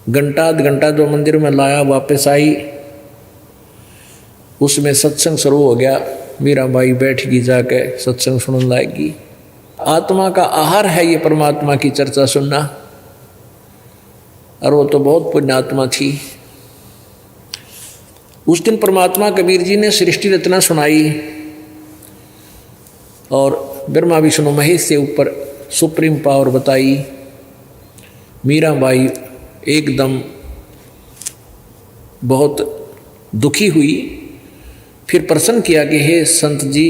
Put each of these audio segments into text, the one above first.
घंटा आध घंटा जो मंदिर में लाया, वापस आई, उसमें सत्संग शुरू हो गया। मीरा बाई बैठ गई, जाके सत्संग सुनने लाएगी। आत्मा का आहार है ये परमात्मा की चर्चा सुनना, और वो तो बहुत पुण्यात्मा थी। उस दिन परमात्मा कबीर जी ने सृष्टि रचना सुनाई और ब्रह्मा विष्णु महेश से ऊपर सुप्रीम पावर बताई। मीरा बाई एकदम बहुत दुखी हुई, फिर प्रश्न किया कि हे संत जी,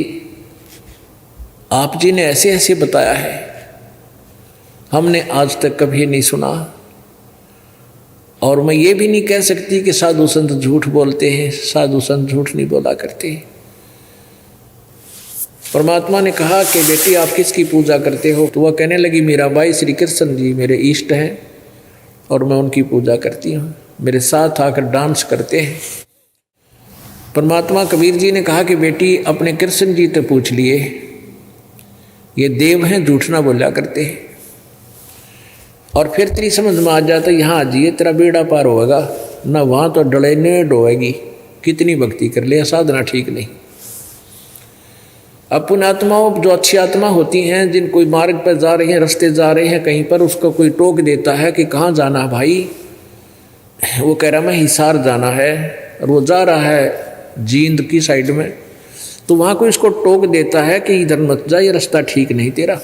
आप जी ने ऐसे ऐसे बताया है, हमने आज तक कभी नहीं सुना, और मैं ये भी नहीं कह सकती कि साधु संत झूठ बोलते हैं, साधु संत झूठ नहीं बोला करते। परमात्मा ने कहा कि बेटी आप किसकी पूजा करते हो? तो वह कहने लगी, मीराबाई श्री कृष्ण जी मेरे इष्ट हैं और मैं उनकी पूजा करती हूँ, मेरे साथ आकर डांस करते हैं। परमात्मा कबीर जी ने कहा कि बेटी अपने कृष्ण जी तो पूछ लिए, ये देव हैं, झूठ ना बोला करते हैं। और फिर तेरी समझ में आ जाता, यहाँ आ जाइए तेरा बेड़ा पार होगा ना, वहाँ तो डले नेड होएगी, कितनी भक्ति कर ले, साधना ठीक नहीं। अब पुण्यात्माओं जो अच्छी आत्मा होती हैं, जिन कोई मार्ग पर जा रहे हैं, रास्ते जा रहे हैं कहीं पर, उसको कोई टोक देता है कि कहाँ जाना भाई, वो कह रहा मैं हिसार जाना है, और वो जा रहा है जींद की साइड में, तो वहाँ कोई इसको टोक देता है कि इधर मत जा, ये रास्ता ठीक नहीं तेरा।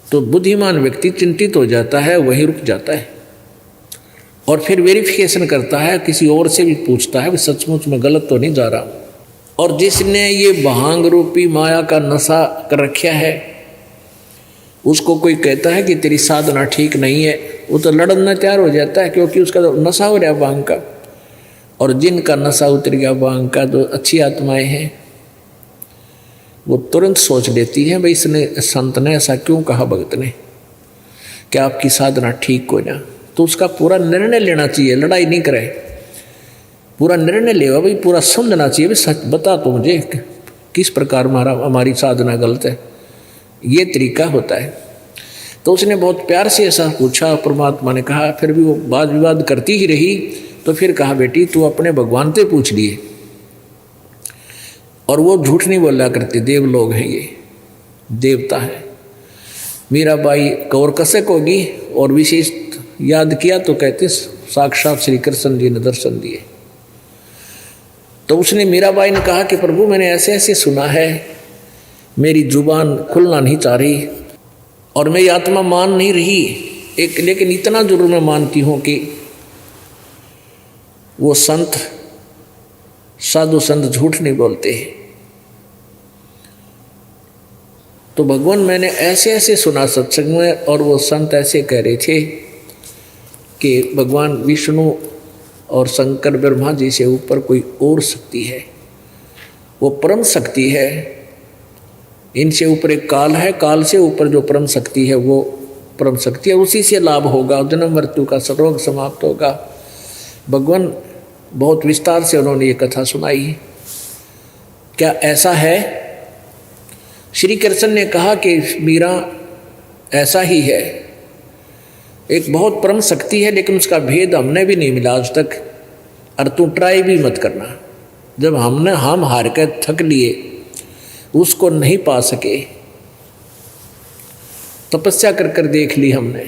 तो बुद्धिमान व्यक्ति चिंतित हो जाता है, वहीं रुक जाता है और फिर वेरिफिकेशन करता है, किसी और से भी पूछता है सचमुच में गलत तो नहीं जा रहा। और जिसने ये भांग रूपी माया का नशा कर रखा है, उसको कोई कहता है कि तेरी साधना ठीक नहीं है, वो तो लड़ना तैयार हो जाता है, क्योंकि उसका तो नशा हो रहा है भांग का। और जिनका नशा उतर गया भांग का, जो अच्छी आत्माएं हैं, वो तुरंत सोच लेती है भाई इसने, संत ने ऐसा क्यों कहा, भगत ने, कि आपकी साधना ठीक हो ना। तो उसका पूरा निर्णय लेना चाहिए, लड़ाई नहीं करे, पूरा निर्णय लेवा भाई, पूरा समझना चाहिए भाई, सच बता तो मुझे किस प्रकार हमारी साधना गलत है, ये तरीका होता है। तो उसने बहुत प्यार से ऐसा पूछा, परमात्मा ने कहा, फिर भी वो वाद विवाद करती ही रही। तो फिर कहा बेटी तू अपने भगवान से पूछ लिए, और वो झूठ नहीं बोला करते, देव लोग हैं, ये देवता है। मीराबाई कौर कसक होगी, और विशेष याद किया तो कहते साक्षात श्री कृष्ण जी ने दर्शन दिए। तो उसने मीराबाई ने कहा कि प्रभु मैंने ऐसे ऐसे सुना है, मेरी जुबान खुलना नहीं चाह रही और मेरी आत्मा मान नहीं रही एक, लेकिन इतना जरूर मैं मानती हूँ कि वो संत, साधु संत झूठ नहीं बोलते। तो भगवान मैंने ऐसे ऐसे सुना सत्संग में, और वो संत ऐसे कह रहे थे कि भगवान विष्णु और शंकर ब्रह्मा जी से ऊपर कोई और शक्ति है, वो परम शक्ति है। इनसे ऊपर एक काल है, काल से ऊपर जो परम शक्ति है वो परम शक्ति है, उसी से लाभ होगा, जन्म मृत्यु का रोग समाप्त होगा। भगवान बहुत विस्तार से उन्होंने ये कथा सुनाई। क्या ऐसा है? श्री कृष्ण ने कहा कि मीरा ऐसा ही है, एक बहुत परम शक्ति है, लेकिन उसका भेद हमने भी नहीं मिला आज तक, और तू ट्राई भी मत करना। जब हम हार कर थक लिए, उसको नहीं पा सके, तपस्या कर कर देख ली हमने।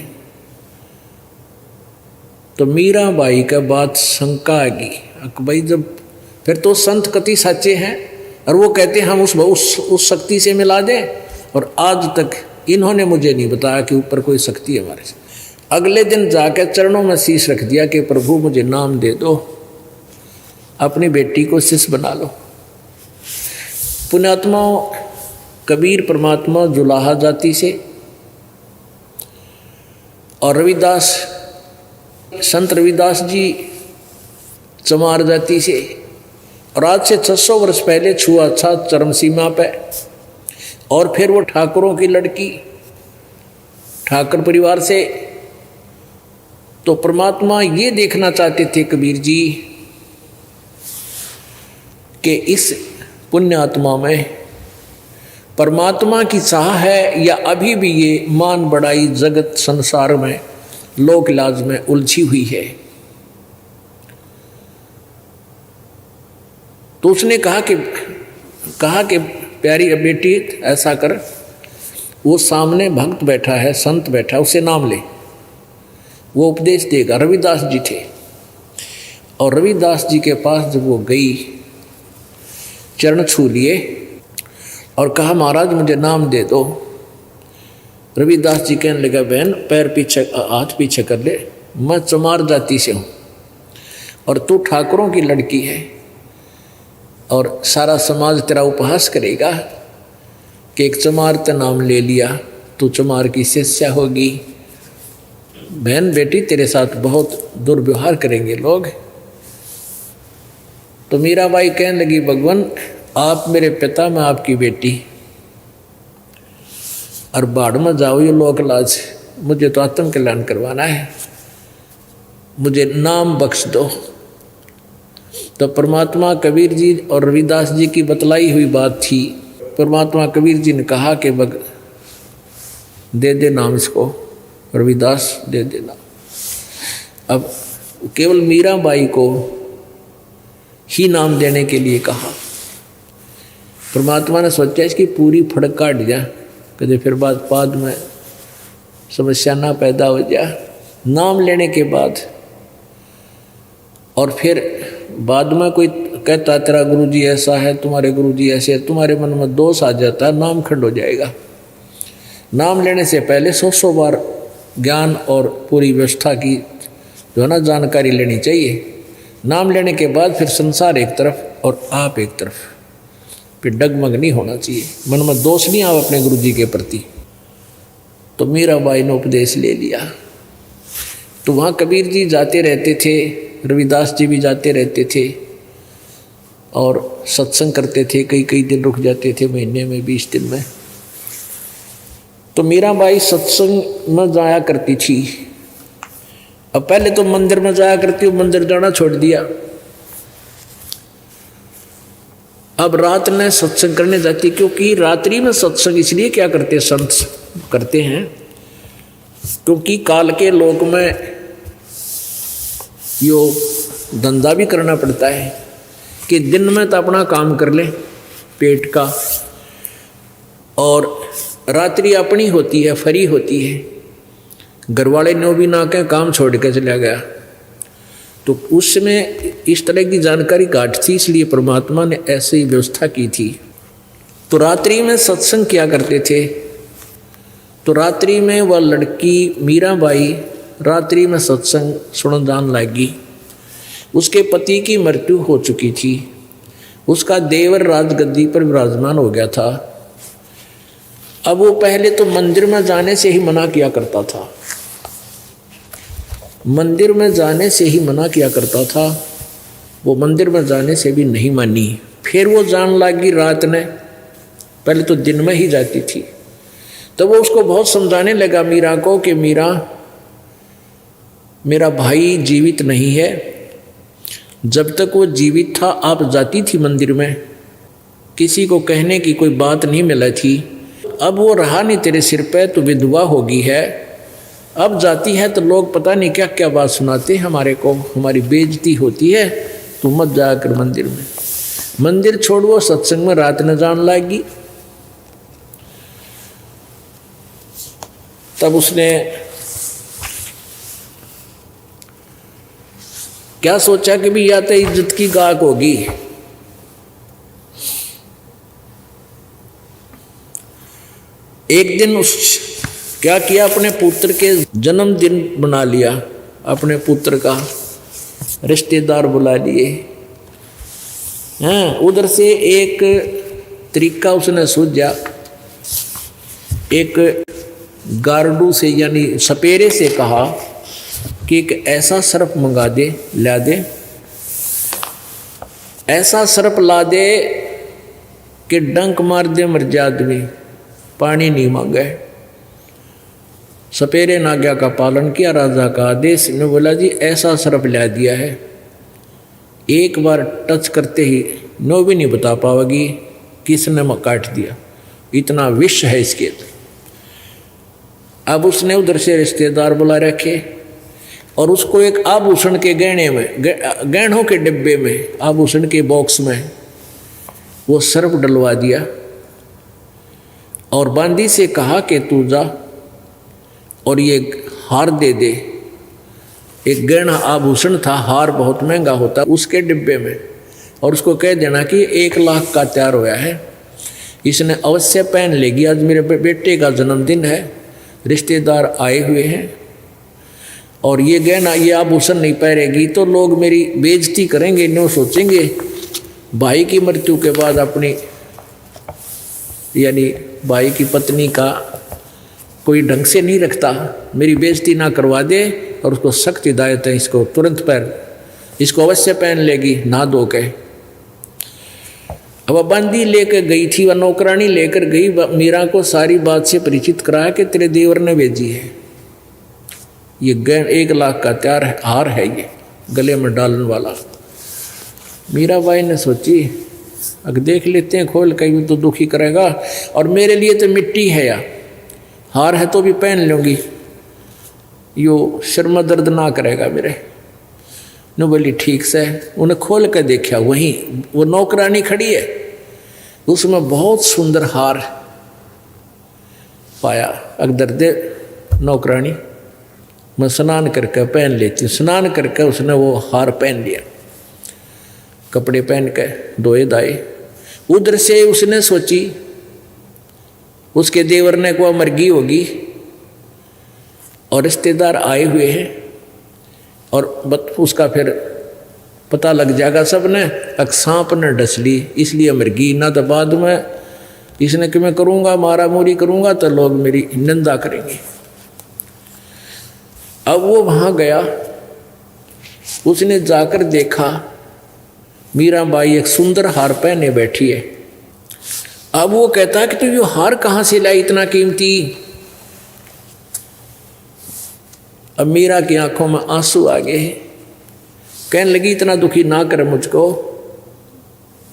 तो मीरा बाई का बात शंका आएगी, भाई जब फिर तो संत कति सच्चे हैं, और वो कहते हैं हम उस शक्ति से मिला दें, और आज तक इन्होंने मुझे नहीं बताया कि ऊपर कोई शक्ति है हमारे से। अगले दिन जाकर चरणों में शीश रख दिया कि प्रभु मुझे नाम दे दो, अपनी बेटी को शिष्य बना लो। पुण्यात्माओं, कबीर परमात्मा जुलाहा जाति से, और रविदास, संत रविदास जी चमार जाति से, और आज से 600 वर्ष पहले छुआछूत चरम सीमा पे। और फिर वो ठाकुरों की लड़की, ठाकुर परिवार से। तो परमात्मा ये देखना चाहते थे कबीर जी कि इस पुण्य आत्मा में परमात्मा की चाह है या अभी भी ये मान बढ़ाई जगत संसार में लोक लाज में उलझी हुई है। तो उसने कहा कि प्यारी बेटी ऐसा कर, वो सामने भक्त बैठा है, संत बैठा, उसे नाम ले, वो उपदेश देगा। रविदास जी थे और रविदास जी के पास जब वो गई, चरण छू लिए और कहा महाराज मुझे नाम दे दो। रविदास जी कहने लगा बहन पैर पीछे, हाथ पीछे कर ले, मैं चमार जाति से हूँ और तू ठाकुरों की लड़की है और सारा समाज तेरा उपहास करेगा कि एक चमार ते नाम ले लिया, तू चमार की शिष्या होगी। बहन बेटी तेरे साथ बहुत दुर्व्यवहार करेंगे लोग। तो मीराबाई कहने लगी भगवान आप मेरे पिता, मैं आपकी बेटी, और बाढ़ में जाओ ये लोक लाज, मुझे तो आत्म कल्याण करवाना है, मुझे नाम बख्श दो। तो परमात्मा कबीर जी और रविदास जी की बतलाई हुई बात थी। परमात्मा कबीर जी ने कहा कि दे दे नाम इसको, रविदास दे देना। अब केवल मीराबाई को ही नाम देने के लिए कहा। परमात्मा ने सोचा इसकी पूरी फड़क काट दिया, कभी फिर बाद में समस्या ना पैदा हो जाए। नाम लेने के बाद और फिर बाद में कोई कहता तेरा गुरुजी ऐसा है, तुम्हारे गुरुजी ऐसे है, तुम्हारे मन में दोष आ जाता है, नाम खंड हो जाएगा। नाम लेने से पहले 100 बार ज्ञान और पूरी व्यवस्था की जो है ना जानकारी लेनी चाहिए। नाम लेने के बाद फिर संसार एक तरफ और आप एक तरफ, फिर डगमग नहीं होना चाहिए, मन में दोष नहीं आवे अपने गुरुजी के प्रति। तो मीराबाई ने उपदेश ले लिया। तो वहाँ कबीर जी जाते रहते थे, रविदास जी भी जाते रहते थे और सत्संग करते थे। कई दिन रुक जाते थे, महीने में 20 दिन में। तो मीराबाई सत्संग में जाया करती थी। अब पहले तो मंदिर में जाया करती हूँ, मंदिर जाना छोड़ दिया। अब रात में सत्संग करने जाती, क्योंकि रात्रि में सत्संग इसलिए क्या करते संत करते हैं, क्योंकि काल के लोक में यो धंधा भी करना पड़ता है कि दिन में तो अपना काम कर ले पेट का, और रात्रि अपनी होती है, फ्री होती है। घर वाले ने भी ना कहें काम छोड़ के चला गया। तो उस समय इस तरह की जानकारी घाट थी, इसलिए परमात्मा ने ऐसी व्यवस्था की थी। तो रात्रि में सत्संग किया करते थे। तो रात्रि में वह लड़की मीराबाई रात्रि में सत्संग सुन जान लगी। उसके पति की मृत्यु हो चुकी थी, उसका देवर राजगद्दी पर विराजमान हो गया था। अब वो पहले तो मंदिर में जाने से ही मना किया करता था, मंदिर में जाने से ही मना किया करता था। वो मंदिर में जाने से भी नहीं मानी। फिर वो जान लगी रात में, पहले तो दिन में ही जाती थी। तो वो उसको बहुत समझाने लगा मीरा को कि मीरा, मेरा भाई जीवित नहीं है, जब तक वो जीवित था आप जाती थी मंदिर में, किसी को कहने की कोई बात नहीं मिला थी। अब वो रहा नहीं तेरे सिर पे, तो विधवा होगी है, अब जाती है तो लोग पता नहीं क्या क्या बात सुनाते हैं हमारे को, हमारी बेइज्जती होती है, तू मत जाकर मंदिर में। मंदिर छोड़ वो सत्संग में रात न जान लगी। तब उसने क्या सोचा कि भी या तो इज्जत की गाक होगी। एक दिन उस क्या किया, अपने पुत्र के जन्मदिन बना लिया, अपने पुत्र का रिश्तेदार बुला लिए हैं। उधर से एक तरीका उसने सूझा, एक गार्डू से यानी सपेरे से कहा कि एक ऐसा सर्प मंगा दे, ला दे, ऐसा सर्प ला दे कि डंक मार दे मर जाए आदमी, पानी नहीं मांगे। सपेरे ने आज्ञा का पालन किया, राजा का आदेश ने बोला जी ऐसा सर्प ला दिया है, एक बार टच करते ही नो भी नहीं बता पाओगी किसने काट दिया। इतना विष है इसके अंदर। अब उसने उधर से रिश्तेदार बुला रखे और उसको एक आभूषण के गहने में, गहनों के डिब्बे में, आभूषण के बॉक्स में वो सर्प डलवा दिया और बांदी से कहा कि तू जा और ये हार दे दे। एक गहना आभूषण था, हार बहुत महंगा होता, उसके डिब्बे में, और उसको कह देना कि 1 लाख का तैयार होया है, इसने अवश्य पहन लेगी। आज मेरे बेटे का जन्मदिन है, रिश्तेदार आए हुए हैं और ये गहना, ये आभूषण नहीं पहनेगी तो लोग मेरी बेइज्जती करेंगे। नो सोचेंगे भाई की मृत्यु के बाद अपनी, यानी भाई की पत्नी का कोई ढंग से नहीं रखता, मेरी बेइज्जती ना करवा दे। और उसको सख्त हिदायत है, इसको तुरंत पहन, इसको अवश्य पहन लेगी ना धो के। अब बंदी लेकर गई थी, वह नौकरानी लेकर गई, मीरा को सारी बात से परिचित कराया कि तेरे देवर ने भेजी है, ये 1 लाख का तैयार हार है, ये गले में डालने वाला। मीराबाई ने सोची अगर देख लेते हैं खोल, कहीं तो दुखी करेगा, और मेरे लिए तो मिट्टी है यार, हार है तो भी पहन लूँगी, यो शर्मा दर्द ना करेगा मेरे। न बोली ठीक से। उन्हें खोल कर देखा, वहीं वो नौकरानी खड़ी है, उसमें बहुत सुंदर हार पाया। अकदर दे नौकरानी, मैं स्नान करके पहन लेती हूँ। स्नान करके उसने वो हार पहन लिया, कपड़े पहन के धोए धाए। उधर से उसने सोची उसके देवर ने को मरगी होगी और रिश्तेदार आए हुए हैं और उसका फिर पता लग जाएगा सब ने, सांप ने डस ली इसलिए मरगी ना, तो बाद में इसने कि मैं करूँगा, मारा मोरी करूँगा तो लोग मेरी निंदा करेंगे। अब वो वहाँ गया, उसने जाकर देखा मीराबाई एक सुंदर हार पहने बैठी है। अब वो कहता है कि तू ये हार कहाँ से लाई इतना कीमती। अब मीरा की आंखों में आंसू आ गए, कहने लगी इतना दुखी ना कर मुझको,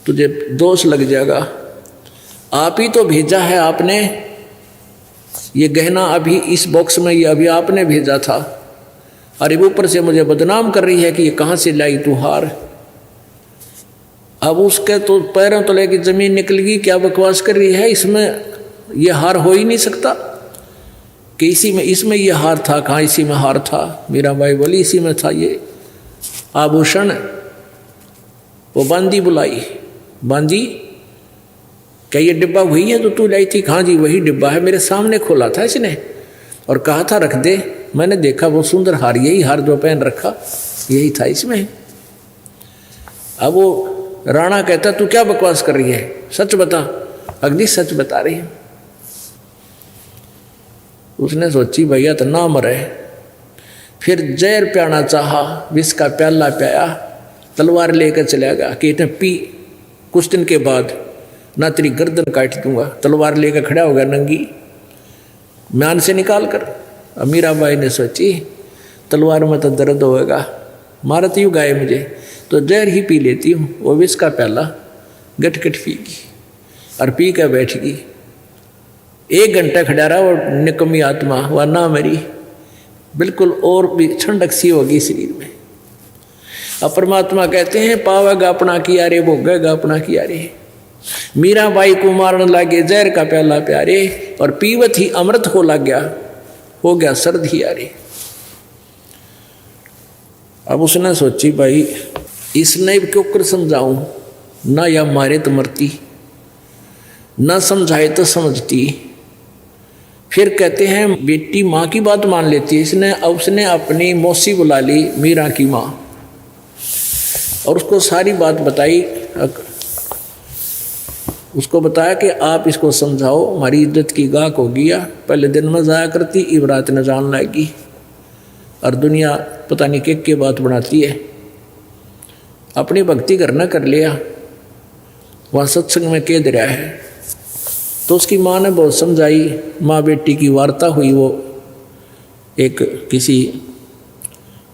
तुझे दोष लग जाएगा, आप ही तो भेजा है आपने, ये गहना अभी इस बॉक्स में, ये अभी आपने भेजा था, अरे ऊपर से मुझे बदनाम कर रही है कि ये कहाँ से लाई तू हार। अब उसके तो पैरों तो लेके जमीन निकल गई, क्या बकवास कर रही है, इसमें ये हार हो ही नहीं सकता कि इसमें ये हार था, कहाँ इसी में हार था। मीराबाई बोली इसी में था ये आभूषण। वो बांदी बुलाई, बांदी क्या ये डिब्बा वही है तो तू लाई थी? हाँ जी वही डिब्बा है, मेरे सामने खोला था इसने और कहा था रख दे, मैंने देखा वो सुंदर हार, यही हार जो पहन रखा यही था इसमें। अब वो राणा कहता तू क्या बकवास कर रही है, सच बता। अगली सच बता रही है। उसने सोची भैया तो ना मरे, फिर जहर पियाना चाहा, विष का प्याला पिया, तलवार लेकर चला गया कि इतने पी, कुछ दिन के बाद ना तेरी गर्दन काट दूंगा। तलवार लेकर खड़ा हो गया नंगी, म्यान से निकाल कर। अब मीराबाई ने सोची तलवार में तो दर्द होगा, मारत यूँ गाय मुझे, तो जहर ही पी लेती हूँ। वो विष का प्याला गटगट पीगी और पी कर बैठ गई। 1 घंटा खड़ा रहा वो निकम्मी आत्मा, वह ना मरी, बिल्कुल और भी ठंडक सी होगी शरीर में। अब परमात्मा कहते हैं पावेगा अपना किया रे, भोगेगा अपना किया रे। मीराबाई को मारने लगे जहर का प्याला प्यारे, और पीवत ही अमृत हो लग गया, हो गया सर्द ही यारे। अब उसने सोची भाई इसने क्यों कर समझाऊं, ना या मारे तो मरती, ना समझाए तो समझती। फिर कहते हैं बेटी माँ की बात मान लेती है। इसने उसने अपनी मौसी बुला ली, मीरा की माँ, और उसको सारी बात बताई। उसको बताया कि आप इसको समझाओ, हमारी इज्जत की गाहक हो गया, पहले दिन में जाया करती, इबरात न जान लाएगी, और दुनिया पता नहीं के बात बनाती है। अपनी भक्ति करना कर लिया, वहाँ सत्संग में कह दे रहा है। तो उसकी माँ ने बहुत समझाई, माँ बेटी की वार्ता हुई। वो एक किसी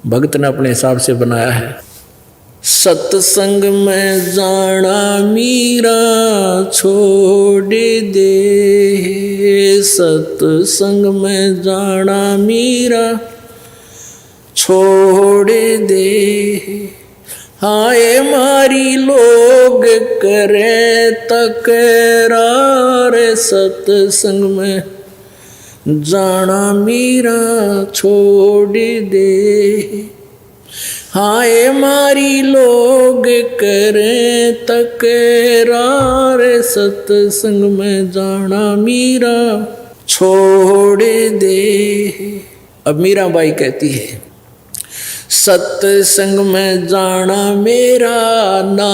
भक्त ने अपने हिसाब से बनाया है। सत्संग में जाना मीरा छोड़ दे, सत्संग में जाना मीरा छोड़ दे। हाय मारी लोग करे तकरार, सत्संग में जाना मीरा छोड़ दे। हाय मारी लोग करे तकरार, सत्संग में जाना मीरा छोड़ दे। अब मीराबाई कहती है, सत्संग में जाना मेरा ना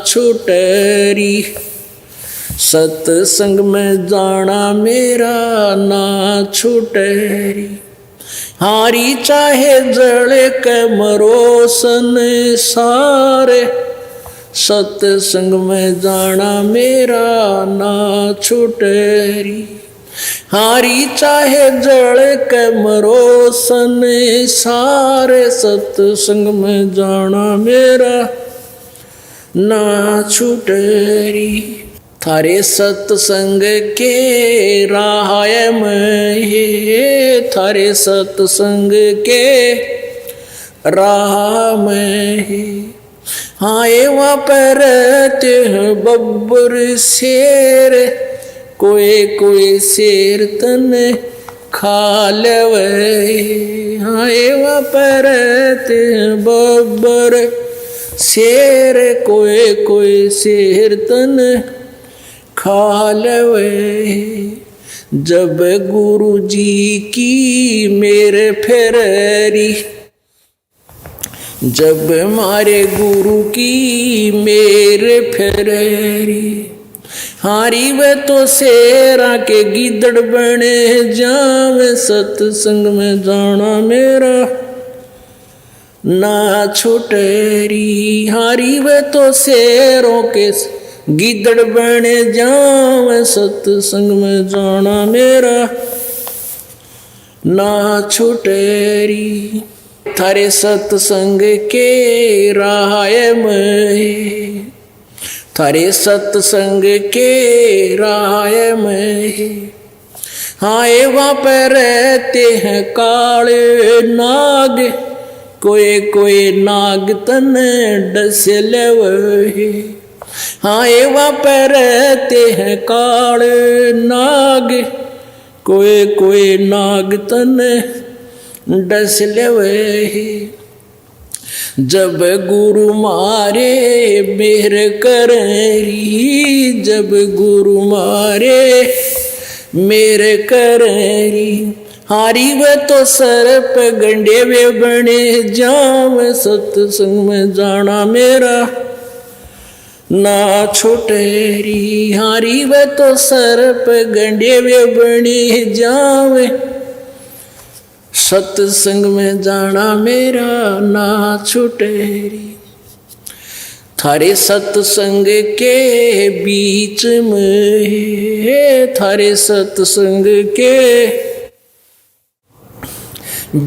छुटरी, सत्संग में जाना मेरा ना छुटरी। हारी चाहे जड़ के मरो संसारे, सत्संग में जाना मेरा ना छुटरी। हारी चाहे जड़ के मरो संसारे, सत्संग में जाना मेरा ना छुटरी। थारे सत्संग के राह में, थारे सत्संग के राह में। हाय वहाँ पर रहते हैं बब्बर शेर, कोई कोई शेर तन खा लेवे। हाय वहाँ पर रहते हैं बब्बर शेर, कोई कोई शेर तन खा लेवे। जब गुरु जी की मेरे फेरी, जब मारे गुरु की मेरे फेरी। हारी वे तो शेरा के गिदड़ बने जावे, सत्संग में जाना मेरा ना छुटरी। हारी वे तो शेरों के गिदड़ बने जावे, सत्संग में जाना मेरा ना छुटरी। थारे सत्संग के राह में, थारे सत्संग के राह में। हाय वहाँ पर रहते हैं काले नाग, कोई कोई नाग तन डस लेवे। हाय वहाँ पर रहते हैं काले नाग, कोई कोई नाग तन डस लेवे। जब गुरु मारे मेरे करी, जब गुरु मारे मेरे करी। हारी वे तो सर्प गंडे वे बने जाम, सत्संग में जाना मेरा ना छुटरी। हारी वे तो सर्प गंडे वे बने जावे, सत्संग में जाना मेरा ना छुटरी। थारे सत्संग के बीच में, थारे सत्संग के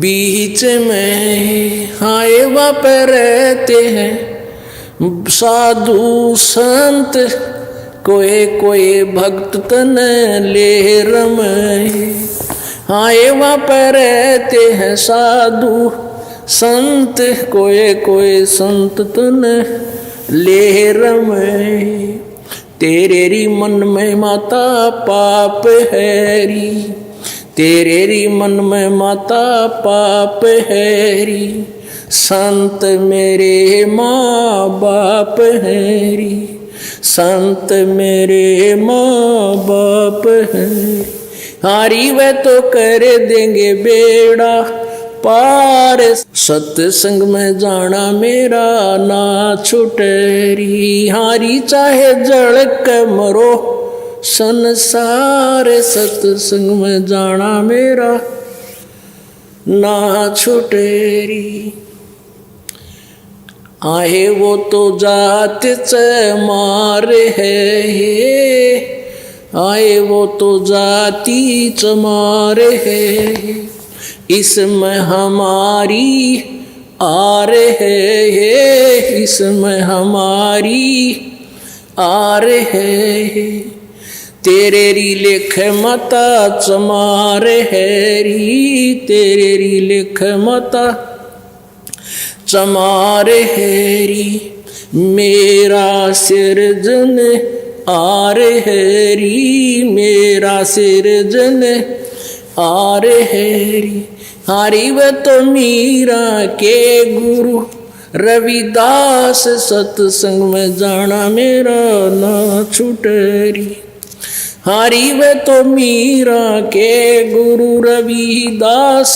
बीच में। हाय वहाँ पर रहते हैं साधु संत, कोई कोई भक्त तन ले रमे। हाय वहाँ पर रहते हैं साधु संत, कोई कोई संत तन ले रमे। तेरे री मन में माता पाप हैरी, तेरे री मन में माता पाप हैरी। संत मेरे माँ बाप हैरी, संत मेरे माँ बाप हैरी। हारी वे तो कर देंगे बेड़ा पार, सत्संग में जाना मेरा ना छुटरी। हारी चाहे जड़ के मरो संसार, सत्संग में जाना मेरा ना छुटरी। आहे वो तो जात चमार है, आए वो तो जाति चमार है। इसमें हमारी आ रहे हैं इसमें हमारी आ रहे हैं तेरे री लेख मता चमार है री तेरे री लेख मता चमार है री मेरा सिरजन आर है री मेरा सिरजन आर है री हरि व तो मीरा के गुरु रविदास सत्संग में जाना मेरा ना छूटरी हरि व तो मीरा के गुरु रविदास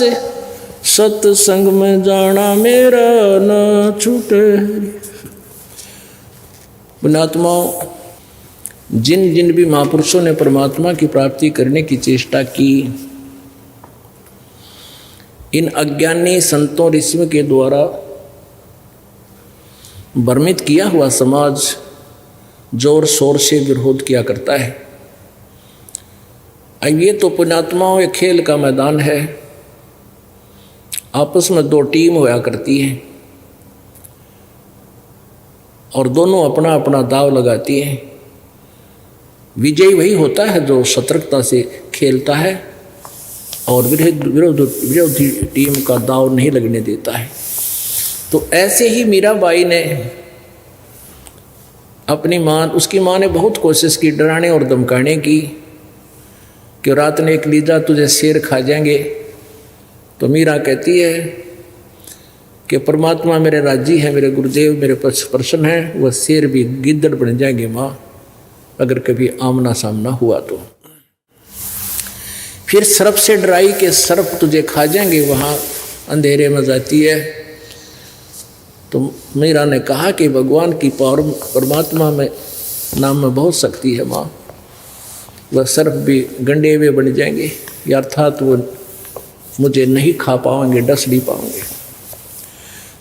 सत्संग में जाना मेरा ना छूटरी। पुण्यात्माओं, जिन जिन भी महापुरुषों ने परमात्मा की प्राप्ति करने की चेष्टा की, इन अज्ञानी संतों ऋषियों के द्वारा भ्रमित किया हुआ समाज जोर शोर से विरोध किया करता है। अब ये तो पुण्यात्माओं एक खेल का मैदान है, आपस में दो टीम होया करती है और दोनों अपना अपना दाव लगाती हैं। विजयी वही होता है जो सतर्कता से खेलता है और विरोधी टीम का दाव नहीं लगने देता है। तो ऐसे ही मीराबाई ने अपनी माँ, उसकी माँ ने बहुत कोशिश की डराने और धमकाने की कि रात ने एक लीजा तुझे शेर खा जाएंगे। तो मीरा कहती है कि परमात्मा मेरे राजी है, मेरे गुरुदेव मेरे प्रसन्न है, वह शेर भी गिद्दड़ बन जाएंगे माँ अगर कभी आमना सामना हुआ तो। फिर सर्प से डराई कि सर्प तुझे खा जाएंगे, वहाँ अंधेरे में जाती है। तो मीरा ने कहा कि भगवान की परमात्मा में नाम में बहुत शक्ति है माँ, वह सर्प भी गंडे हुए बन जाएंगे, अर्थात वो मुझे नहीं खा पाएंगे, डस नहीं पाएंगे।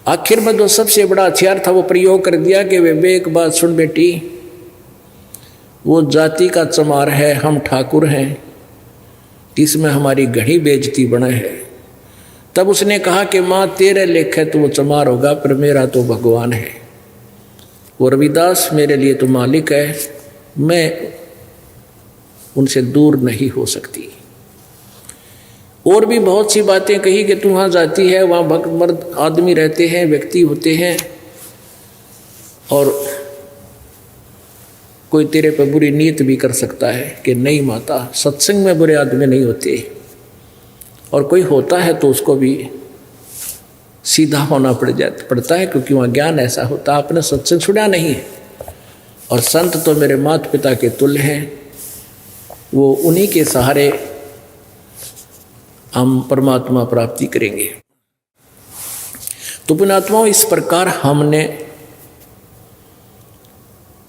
आखिर में जो सबसे बड़ा हथियार था वो प्रयोग कर दिया कि वे एक बात सुन बेटी, वो जाति का चमार है, हम ठाकुर हैं, इसमें हमारी घनी बेइज्जती बना है। तब उसने कहा कि माँ तेरे लेख है तो वो चमार होगा, पर मेरा तो भगवान है, वो रविदास मेरे लिए तो मालिक है, मैं उनसे दूर नहीं हो सकती। और भी बहुत सी बातें कही कि तू वहाँ जाती है, वहाँ भक्त मर्द आदमी रहते हैं, व्यक्ति होते हैं, और कोई तेरे पर बुरी नीयत भी कर सकता है कि नहीं माता, सत्संग में बुरे आदमी नहीं होते, और कोई होता है तो उसको भी सीधा होना पड़ता है, क्योंकि वहाँ ज्ञान ऐसा होता है, आपने सत्संग सुना नहीं है। और संत तो मेरे माता पिता के तुल्य हैं, वो उन्हीं के सहारे हम परमात्मा प्राप्ति करेंगे। तो पुण्यात्माओं, इस प्रकार हमने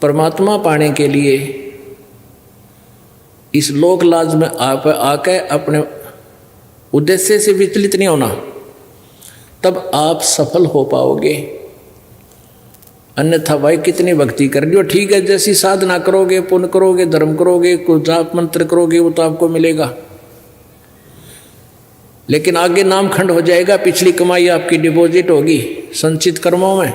परमात्मा पाने के लिए इस लोक लाज में आके अपने उद्देश्य से विचलित नहीं होना, तब आप सफल हो पाओगे। अन्यथा भाई कितनी भक्ति कर लियो, ठीक है, जैसी साधना करोगे, पुण्य करोगे, धर्म करोगे, कोई जाप मंत्र करोगे, वो तो आपको मिलेगा, लेकिन आगे नाम खंड हो जाएगा, पिछली कमाई आपकी डिपॉजिट होगी संचित कर्मों में,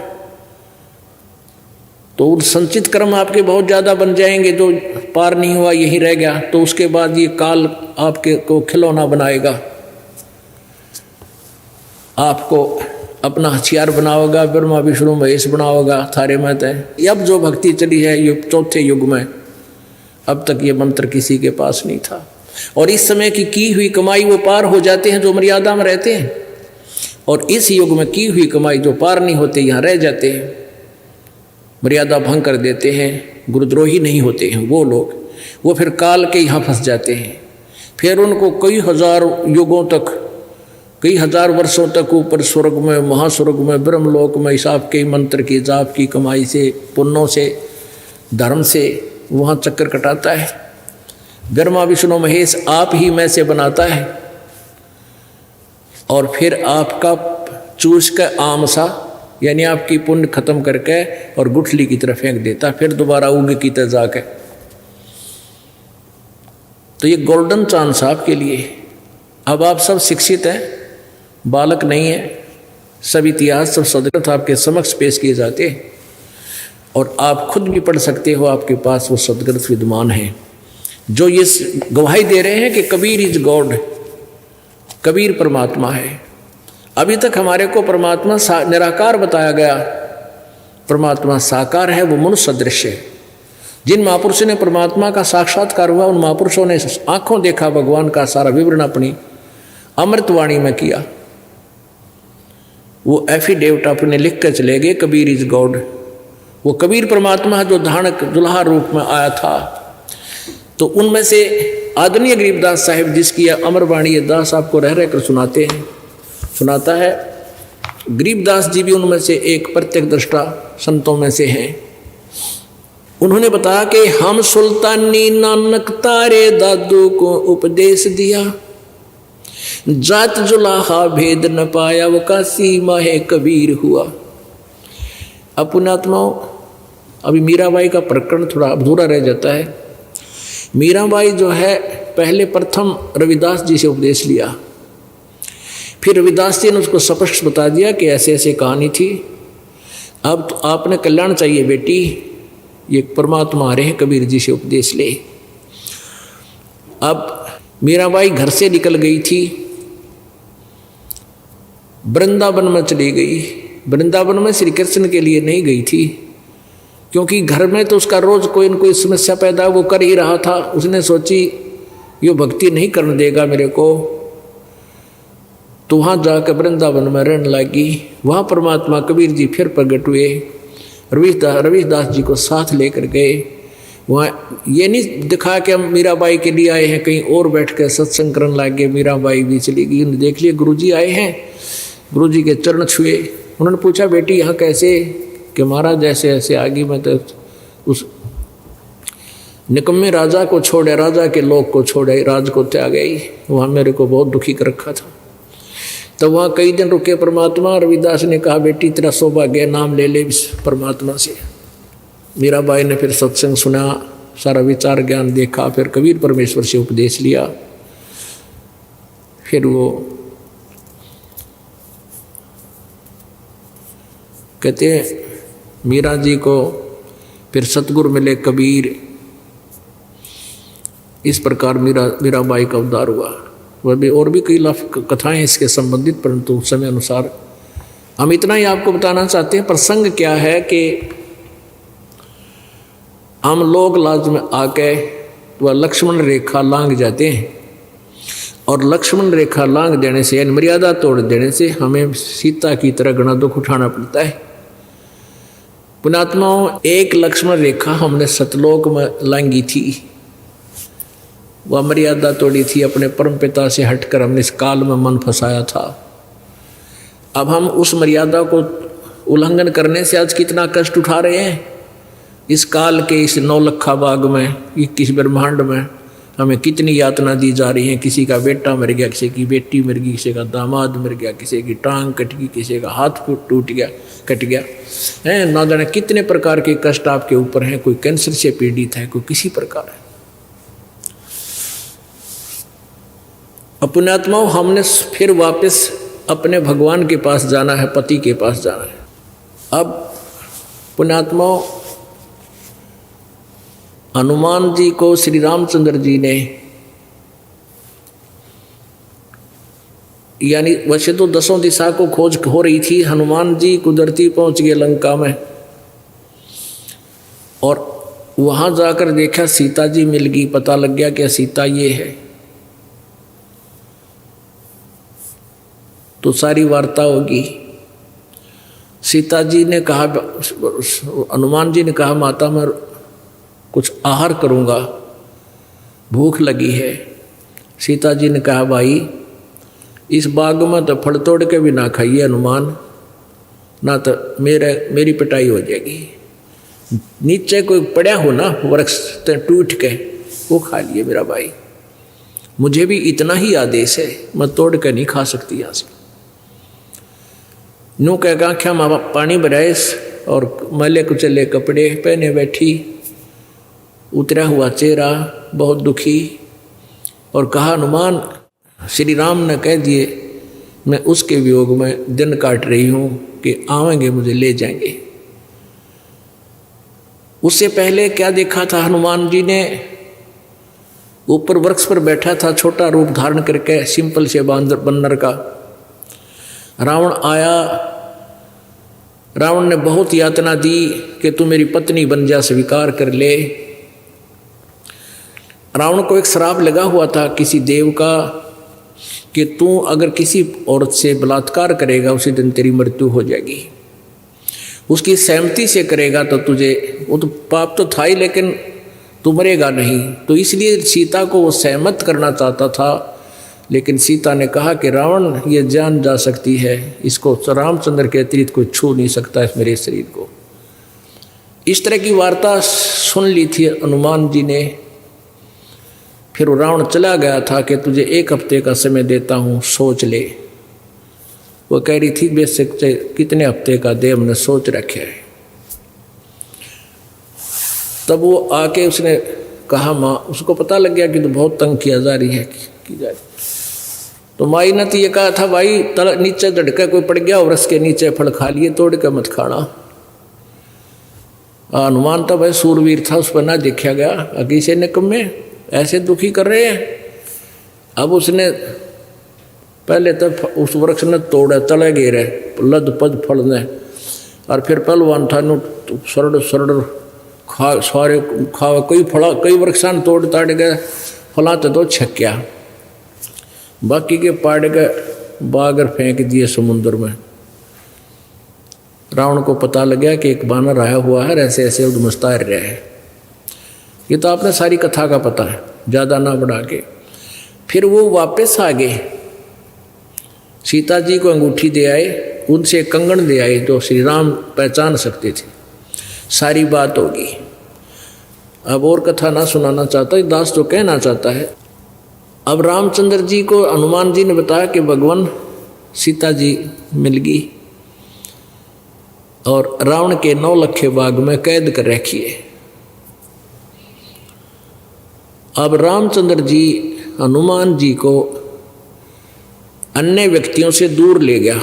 तो उन संचित कर्म आपके बहुत ज़्यादा बन जाएंगे, जो पार नहीं हुआ यही रह गया, तो उसके बाद ये काल आपके को खिलौना बनाएगा, आपको अपना हथियार बनाओगा, ब्रह्मा विष्णु महेश बनाओगा, थारे मत है। अब जो भक्ति चली है ये चौथे युग में, अब तक ये मंत्र किसी के पास नहीं था, और इस समय की हुई कमाई वो पार हो जाते हैं जो मर्यादा में रहते हैं, और इस युग में की हुई कमाई जो पार नहीं होते यहाँ रह जाते हैं, मर्यादा भंग कर देते हैं, गुरुद्रोही नहीं होते हैं वो लोग, वो फिर काल के यहाँ फंस जाते हैं। फिर उनको कई हजार युगों तक, कई हजार वर्षों तक ऊपर स्वर्ग में, महास्वर्ग में, ब्रह्मलोक में हिसाब के मंत्र की जाप की कमाई से, पुण्यों से, धर्म से वहाँ चक्कर कटाता है। ब्रह्मा विष्णु महेश आप ही में से बनाता है, और फिर आपका चूस का आमसा यानी आपकी पुण्य खत्म करके और गुठली की तरफ फेंक देता, फिर दोबारा उग की तरह जाके। तो ये गोल्डन चांस आपके लिए। अब आप सब शिक्षित हैं, बालक नहीं है, सब इतिहास, सब सदग्रंथ आपके समक्ष पेश किए जाते हैं और आप खुद भी पढ़ सकते हो, आपके पास वो सदग्रंथ विद्यमान है जो ये गवाही दे रहे हैं कि कबीर इज गॉड, कबीर परमात्मा है। अभी तक हमारे को परमात्मा निराकार बताया गया, परमात्मा साकार है, वो मनुष्य सदृश है। जिन महापुरुषों ने परमात्मा का साक्षात्कार हुआ, उन महापुरुषों ने आंखों देखा भगवान का सारा विवरण अपनी अमृतवाणी में किया। वो एफिडेविट अपने लिख कर चले गए, कबीर इज गॉड। वो कबीर परमात्मा जो धानक दुल्हा रूप में आया था। तो उनमें से आदरणीय गरीबदास साहिब जिसकी अमरवाणी दास आपको रह रहकर सुनाता है, गरीबदास जी भी उनमें से एक प्रत्यक्ष दृष्टा संतों में से हैं। उन्होंने बताया कि हम सुल्तानी नानक तारे दादू को उपदेश दिया, जात जुलाहा भेद न पाया, वो काशी माहे कबीर हुआ। अब पुण्यात्माओं, अभी मीराबाई का प्रकरण थोड़ा अधूरा रह जाता है। मीराबाई जो है पहले प्रथम रविदास जी से उपदेश लिया, फिर रविदास जी ने उसको स्पष्ट बता दिया कि ऐसे ऐसे कहानी थी, अब तो आपने कल्याण चाहिए बेटी, ये परमात्मा आ रहे हैं, कबीर जी से उपदेश ले। अब मीराबाई घर से निकल गई थी, वृंदावन में चली गई। वृंदावन में श्री कृष्ण के लिए नहीं गई थी, क्योंकि घर में तो उसका रोज कोई न कोई समस्या पैदा वो कर ही रहा था। उसने सोची ये भक्ति नहीं करने देगा मेरे को, तो वहाँ जाकर वृंदावन में रहने लगी। वहाँ परमात्मा कबीर जी फिर प्रकट हुए, रविदास जी को साथ लेकर गए। वहाँ ये नहीं दिखा कि हम मीराबाई के लिए आए हैं, कहीं और बैठ कर सत्संग करने लगे। मीराबाई भी चली गई, उन्हें देख लिया गुरुजी आए हैं, गुरुजी के चरण छुए। उन्होंने पूछा बेटी यहाँ कैसे, कि महाराज जैसे ऐसे आगे मैं तो उस निकम्मे राजा को छोड़े, राजा के लोग को छोड़े, राज को त्याग गई। वहाँ मेरे को बहुत दुखी कर रखा था। तो वहाँ कई दिन रुके परमात्मा। रविदास ने कहा बेटी तेरा सौभाग्य, नाम ले ले परमात्मा से। मीराबाई ने फिर सत्संग सुना, सारा विचार ज्ञान देखा, फिर कबीर परमेश्वर से उपदेश लिया। फिर वो कहते हैं मीरा जी को फिर सतगुरु मिले कबीर। इस प्रकार मीराबाई का उद्धार हुआ। वह भी और भी कई कथाएं इसके संबंधित, परंतु समय अनुसार हम इतना ही आपको बताना चाहते हैं। प्रसंग क्या है कि हम लोग लाज में आके वह लक्ष्मण रेखा लांघ जाते हैं, और लक्ष्मण रेखा लांघ देने से यानी मर्यादा तोड़ देने से हमें सीता की तरह घना दुख उठाना पड़ता है। पुण्यात्माओं, एक लक्ष्मण रेखा हमने सतलोक में लांघी थी, वह मर्यादा तोड़ी थी, अपने परम पिता से हटकर हमने इस काल में मन फंसाया था। अब हम उस मर्यादा को उल्लंघन करने से आज कितना कष्ट उठा रहे हैं। इस काल के इस नौलखा बाग में, 21 ब्रह्मांड में हमें कितनी यातना दी जा रही है। किसी का बेटा मर गया, किसी की बेटी मर गई, किसी का दामाद मर गया, किसी की टांग कट गई, किसी का हाथ टूट गया, कट गया है। ना जाने कितने प्रकार के कष्ट आपके ऊपर हैं। कोई कैंसर से पीड़ित है, कोई किसी प्रकार है। पुण्यात्माओं, हमने फिर वापस अपने भगवान के पास जाना है, पति के पास जाना है। अब पुण्यात्माओं, हनुमान जी को श्री रामचंद्र जी ने, यानी वैसे तो 10 दिशा को खोज हो रही थी, हनुमान जी कुदरती पहुंच गए लंका में, और वहां जाकर देखा सीता जी मिल गई। पता लग गया कि सीता ये है। तो सारी वार्ता होगी। सीता जी ने कहा, हनुमान जी ने कहा माता मैं कुछ आहार करूँगा, भूख लगी है। सीता जी ने कहा भाई इस बाग में तो फल तोड़ के भी ना खाइए हनुमान, ना तो मेरी पिटाई हो जाएगी। नीचे कोई पड़ा हो ना वृक्ष टूट के, वो खा लिए मेरा भाई। मुझे भी इतना ही आदेश है, मैं तोड़ के नहीं खा सकती यहाँ से। नू कह आँखें माँ पानी भराए और मैले कुचले कपड़े पहने बैठी, उतरा हुआ चेहरा, बहुत दुखी, और कहा हनुमान श्री राम ने कह दिए मैं उसके वियोग में दिन काट रही हूँ कि आवेंगे मुझे ले जाएंगे। उससे पहले क्या देखा था हनुमान जी ने? ऊपर वृक्ष पर बैठा था छोटा रूप धारण करके, सिंपल से बंदर का। रावण आया, रावण ने बहुत यातना दी कि तू मेरी पत्नी बन जा, स्वीकार कर ले। रावण को एक श्राप लगा हुआ था किसी देव का कि तू अगर किसी औरत से बलात्कार करेगा उसी दिन तेरी मृत्यु हो जाएगी। उसकी सहमति से करेगा तो तुझे, वो तो पाप तो था ही लेकिन तू मरेगा नहीं। तो इसलिए सीता को वो सहमत करना चाहता था, लेकिन सीता ने कहा कि रावण ये जान जा सकती है, इसको रामचंद्र के अतिरिक्त कोई छू नहीं सकता इस मेरे शरीर को। इस तरह की वार्ता सुन ली थी हनुमान जी ने। फिर रावण चला गया था कि तुझे 1 हफ्ते का समय देता हूँ, सोच ले। वो कह रही थी बेशक कितने हफ्ते का दे, हमने सोच रखे है। तब वो आके उसने कहा माँ, उसको पता लग गया कि तो बहुत तंग किया जा रही है की जा रही। तो माई ने तो ये कहा था भाई नीचे झटका कोई पड़ गया और उसके नीचे फल खा लिए, तोड़ के मत खाना। हनुमान तो भाई सूरवीर था, उस पर ना देखा गया। अकीसे ने कम में ऐसे दुखी कर रहे हैं। अब उसने पहले तो उस वृक्ष ने तोड़ा, तले गिरे लद पद फलने, और फिर पहलवान था सरड़ सरड़ खा सारे खावा, कोई फला कई वृक्षान तोड़ ताड़ गए, फलाते तो छक्या, बाकी के पाड़ के बागर फेंक दिए समुद्र में। रावण को पता लग गया कि एक बानर आया हुआ है, ऐसे ऐसे उधमसता रहा है। ये तो आपने सारी कथा का पता है, ज़्यादा ना बढ़ा के। फिर वो वापस आ गए, सीता जी को अंगूठी दे आए, उनसे कंगन दे आए जो श्री राम पहचान सकते थे। सारी बात होगी। अब और कथा ना सुनाना चाहता, दास तो कहना चाहता है। अब रामचंद्र जी को हनुमान जी ने बताया कि भगवान सीता जी मिल गई और रावण के 9 लखे बाग में कैद कर रखी है। अब रामचंद्र जी हनुमान जी को अन्य व्यक्तियों से दूर ले गया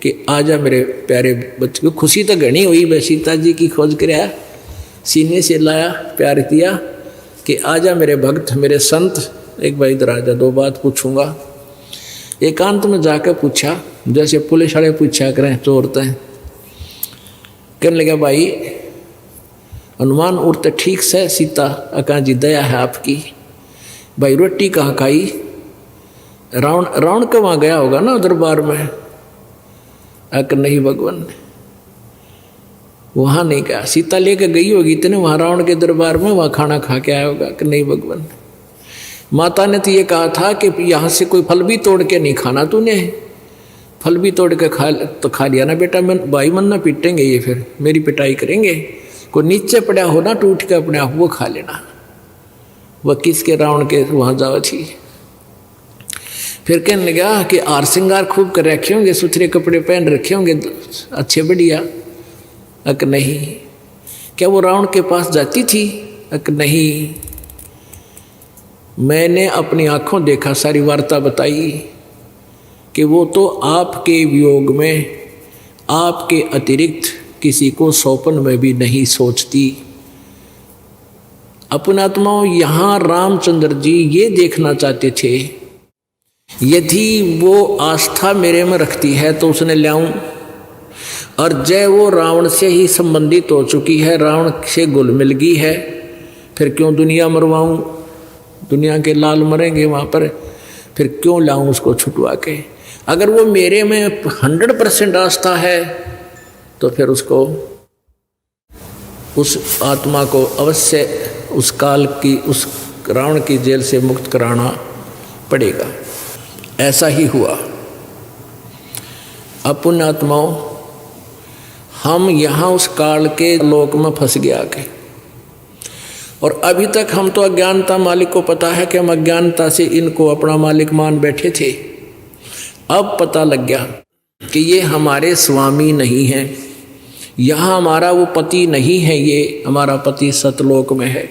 कि आजा मेरे प्यारे बच्चे को। खुशी तो घनी हुई वह सीता जी की खोज कराया, सीने से लाया, प्यार किया कि आजा मेरे भक्त, मेरे संत, एक भाई इधर आजा, 2 बात पूछूंगा। एकांत में जाकर पूछा, जैसे पुलिस वाले पूछा करें चोरते हैं। कहने लगा भाई हनुमान उड़ते ठीक से, सीता अका जी दया है आपकी। भाई रोटी कहाँ खाई? रावण कहाँ गया होगा ना दरबार में। अकर नहीं भगवान, वहाँ नहीं गया। सीता लेकर गई होगी इतने वहाँ रावण के दरबार में, वहाँ खाना खा के आया होगा कि नहीं भगवान। माता ने तो ये कहा था कि यहाँ से कोई फल भी तोड़ के नहीं खाना तूने, फल भी तोड़ के खा लिया ना बेटा, भाई मन ना पीटेंगे ये, फिर मेरी पिटाई करेंगे। कोई नीचे पड़ा हो ना टूट के अपने आप, वो खा लेना। वह किसके रावण के वहाँ जाओ थी। फिर कहने लगा कि आर श्रृंगार खूब कर रखे होंगे, सुथरे कपड़े पहन रखे होंगे अच्छे बढ़िया। अक नहीं। क्या वो रावण के पास जाती थी? अक नहीं। मैंने अपनी आंखों देखा, सारी वार्ता बताई कि वो तो आपके वियोग में आपके अतिरिक्त किसी को सौंपन में भी नहीं सोचती। अपनात्माओं, यहाँ रामचंद्र जी ये देखना चाहते थे, यदि वो आस्था मेरे में रखती है तो उसने लाऊं, और जय वो रावण से ही संबंधित हो चुकी है, रावण से घुल मिल गई है, फिर क्यों दुनिया मरवाऊं? दुनिया के लाल मरेंगे वहाँ पर, फिर क्यों लाऊं उसको छुटवा के? अगर वो मेरे में 100% आस्था है तो फिर उसको, उस आत्मा को अवश्य उस काल की, उस रावण की जेल से मुक्त कराना पड़ेगा। ऐसा ही हुआ। अब पुण्यात्माओं, हम यहाँ उस काल के लोक में फंस गया के, और अभी तक हम तो अज्ञानता, मालिक को पता है कि हम अज्ञानता से इनको अपना मालिक मान बैठे थे। अब पता लग गया कि ये हमारे स्वामी नहीं हैं, यहाँ हमारा वो पति नहीं है, ये हमारा पति सतलोक में है,